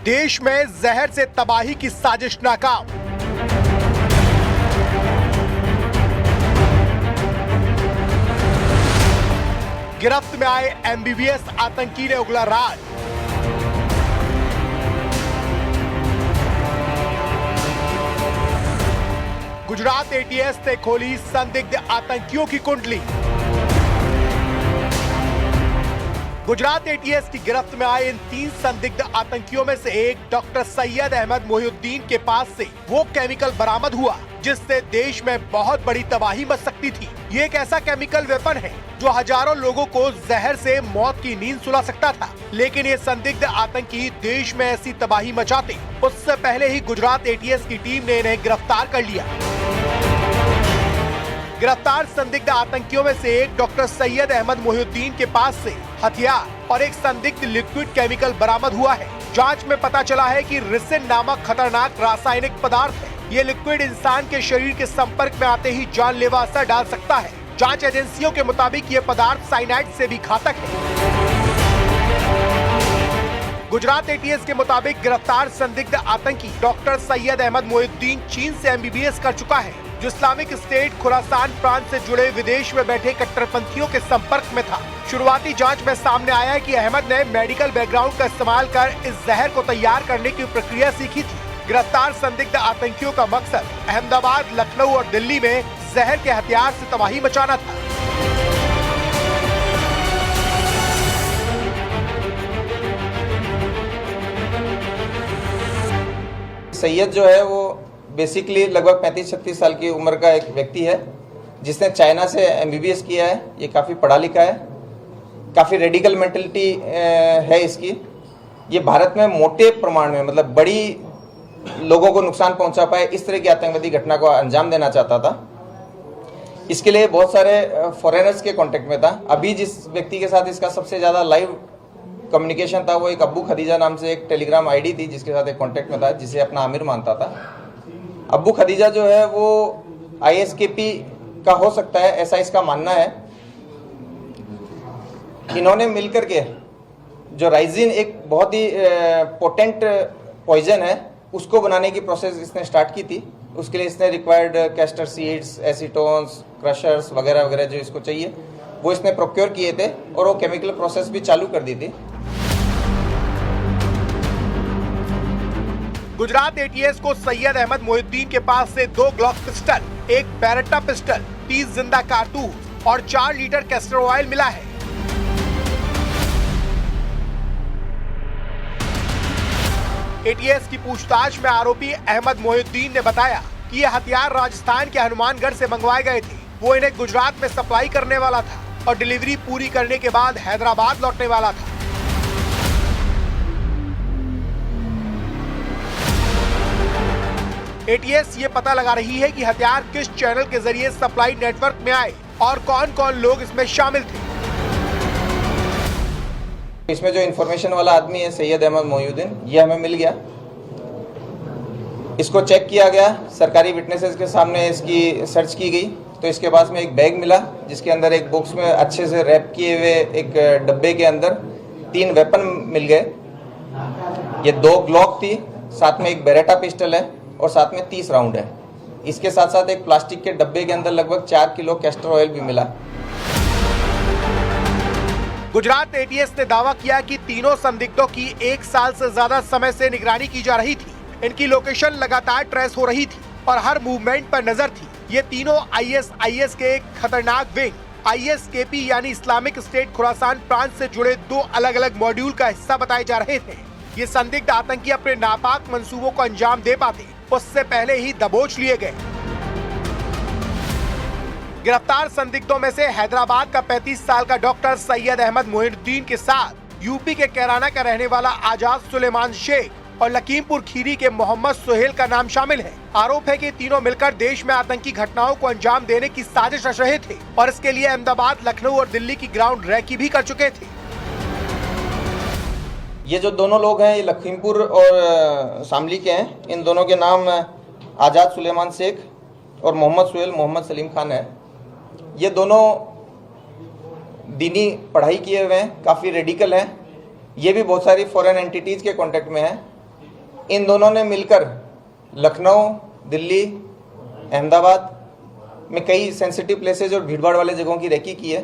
देश में जहर से तबाही की साजिश नाकाम। गिरफ्त में आए एमबीबीएस आतंकी ने उगला राज। गुजरात एटीएस ने खोली संदिग्ध आतंकियों की कुंडली। गुजरात एटीएस की गिरफ्त में आए इन 3 संदिग्ध आतंकियों में से एक डॉक्टर सैयद अहमद मोहिउद्दीन के पास से वो केमिकल बरामद हुआ जिससे देश में बहुत बड़ी तबाही मच सकती थी। ये एक ऐसा केमिकल वेपन है जो हजारों लोगों को जहर से मौत की नींद सुला सकता था, लेकिन ये संदिग्ध आतंकी देश में ऐसी तबाही मचाते उससे पहले ही गुजरात एटीएस की टीम ने इन्हें गिरफ्तार कर लिया। गिरफ्तार संदिग्ध आतंकियों में से एक डॉक्टर सैयद अहमद मोहिउद्दीन के पास से हथियार और एक संदिग्ध लिक्विड केमिकल बरामद हुआ है। जांच में पता चला है कि रिसिन नामक खतरनाक रासायनिक पदार्थ है। ये लिक्विड इंसान के शरीर के संपर्क में आते ही जानलेवा असर डाल सकता है। जांच एजेंसियों के मुताबिक ये पदार्थ साइनाइड से भी घातक है। गुजरात एटीएस के मुताबिक गिरफ्तार संदिग्ध आतंकी डॉक्टर सैयद अहमद मोहिउद्दीन चीन से एमबीबीएस कर चुका है, जो इस्लामिक स्टेट खुरासान प्रांत से जुड़े विदेश में बैठे कट्टरपंथियों के संपर्क में था। शुरुआती जांच में सामने आया है कि अहमद ने मेडिकल बैकग्राउंड का इस्तेमाल कर इस जहर को तैयार करने की प्रक्रिया सीखी थी। गिरफ्तार संदिग्ध आतंकियों का मकसद अहमदाबाद, लखनऊ और दिल्ली में जहर के हथियार से तबाही मचाना था। सैयद जो है वो बेसिकली लगभग 35-36 साल की उम्र का एक व्यक्ति है जिसने चाइना से एमबीबीएस किया है। ये काफ़ी पढ़ा लिखा है, काफ़ी रेडिकल मेंटलिटी है इसकी। ये भारत में मोटे प्रमाण में मतलब बड़ी लोगों को नुकसान पहुंचा पाए इस तरह की आतंकवादी घटना को अंजाम देना चाहता था। इसके लिए बहुत सारे फॉरेनर्स के कांटेक्ट में था। अभी जिस व्यक्ति के साथ इसका सबसे ज़्यादा लाइव कम्युनिकेशन था वो एक अब्बू खदीजा नाम से एक टेलीग्राम आईडी थी जिसके साथ एक कांटेक्ट में था, जिसे अपना आमिर मानता था। अब्बू खदीजा जो है वो आईएसकेपी का हो सकता है, ऐसा इसका मानना है। इन्होंने मिलकर के जो राइजिन एक बहुत ही पोटेंट पॉइजन है उसको बनाने की प्रोसेस इसने स्टार्ट की थी। उसके लिए इसने रिक्वायर्ड कैस्टर सीड्स, एसीटोन्स, क्रशर्स वगैरह वगैरह जो इसको चाहिए वो इसने प्रोक्योर किए थे और वो केमिकल प्रोसेस भी चालू कर दी थी। गुजरात एटीएस को सैयद अहमद मोहिउद्दीन के पास से 2 ग्लॉक पिस्टल, एक बैरेटा पिस्टल, 30 जिंदा कारतूस और 4 लीटर कैस्टर ऑयल मिला है। एटीएस की पूछताछ में आरोपी अहमद मोहिउद्दीन ने बताया कि ये हथियार राजस्थान के हनुमानगढ़ से मंगवाए गए थे। वो इन्हें गुजरात में सप्लाई करने वाला था और डिलीवरी पूरी करने के बाद हैदराबाद लौटने वाला था। एटीएस ये पता लगा रही है कि हथियार किस चैनल के जरिए सप्लाई नेटवर्क में आए और कौन कौन लोग इसमें शामिल थे। इसमें जो इन्फॉर्मेशन वाला आदमी है सैयद अहमद मोहिउद्दीन, ये हमें मिल गया। इसको चेक किया गया, सरकारी विटनेसेस के सामने इसकी सर्च की गई तो इसके पास में एक बैग मिला जिसके अंदर एक बॉक्स में अच्छे से रैप किए हुए एक डब्बे के अंदर 3 वेपन मिल गए। ये 2 ग्लॉक थी, साथ में एक बेरेटा पिस्टल है और साथ में 30 राउंड है। इसके साथ साथ एक प्लास्टिक के डब्बे के अंदर लगभग 4 किलो कैस्टर ऑयल भी मिला। गुजरात एटीएस ने दावा किया कि तीनों संदिग्धों की 1 साल से ज्यादा समय से निगरानी की जा रही थी। इनकी लोकेशन लगातार ट्रेस हो रही थी और हर मूवमेंट पर नजर थी। ये तीनों आईएसआईएस के एक खतरनाक विंग आईएसकेपी यानी इस्लामिक स्टेट खुरासान प्रांत से जुड़े 2 अलग अलग मॉड्यूल का हिस्सा बताए जा रहे थे। ये संदिग्ध आतंकी अपने नापाक मंसूबों को अंजाम दे पाते उससे पहले ही दबोच लिए गए। गिरफ्तार संदिग्धों में से हैदराबाद का 35 साल का डॉक्टर सैयद अहमद मोहिउद्दीन के साथ यूपी के कैराना का रहने वाला आजाद सुलेमान शेख और लखीमपुर खीरी के मोहम्मद सुहेल का नाम शामिल है। आरोप है कि तीनों मिलकर देश में आतंकी घटनाओं को अंजाम देने की साजिश रच रहे थे और इसके लिए अहमदाबाद, लखनऊ और दिल्ली की ग्राउंड रैकी भी कर चुके थे। ये जो दोनों लोग हैं ये लखीमपुर और शामली के हैं। इन दोनों के नाम आजाद सुलेमान शेख और मोहम्मद सुहेल मोहम्मद सलीम खान है। ये दोनों दीनी पढ़ाई किए हुए हैं, काफ़ी रेडिकल हैं। ये भी बहुत सारी फॉरेन एंटिटीज़ के कांटेक्ट में हैं। इन दोनों ने मिलकर लखनऊ, दिल्ली, अहमदाबाद में कई सेंसिटिव प्लेसेज और भीड़भाड़ वाले जगहों की रेकी की है।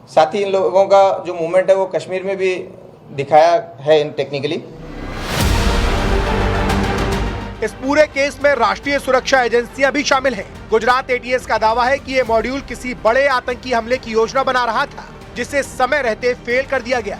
साथ ही इन लोगों का जो मूवमेंट है वो कश्मीर में भी दिखाया है इन टेक्निकली। इस पूरे केस में राष्ट्रीय सुरक्षा एजेंसियां भी शामिल हैं। गुजरात एटीएस का दावा है कि ये मॉड्यूल किसी बड़े आतंकी हमले की योजना बना रहा था, जिसे समय रहते फेल कर दिया गया।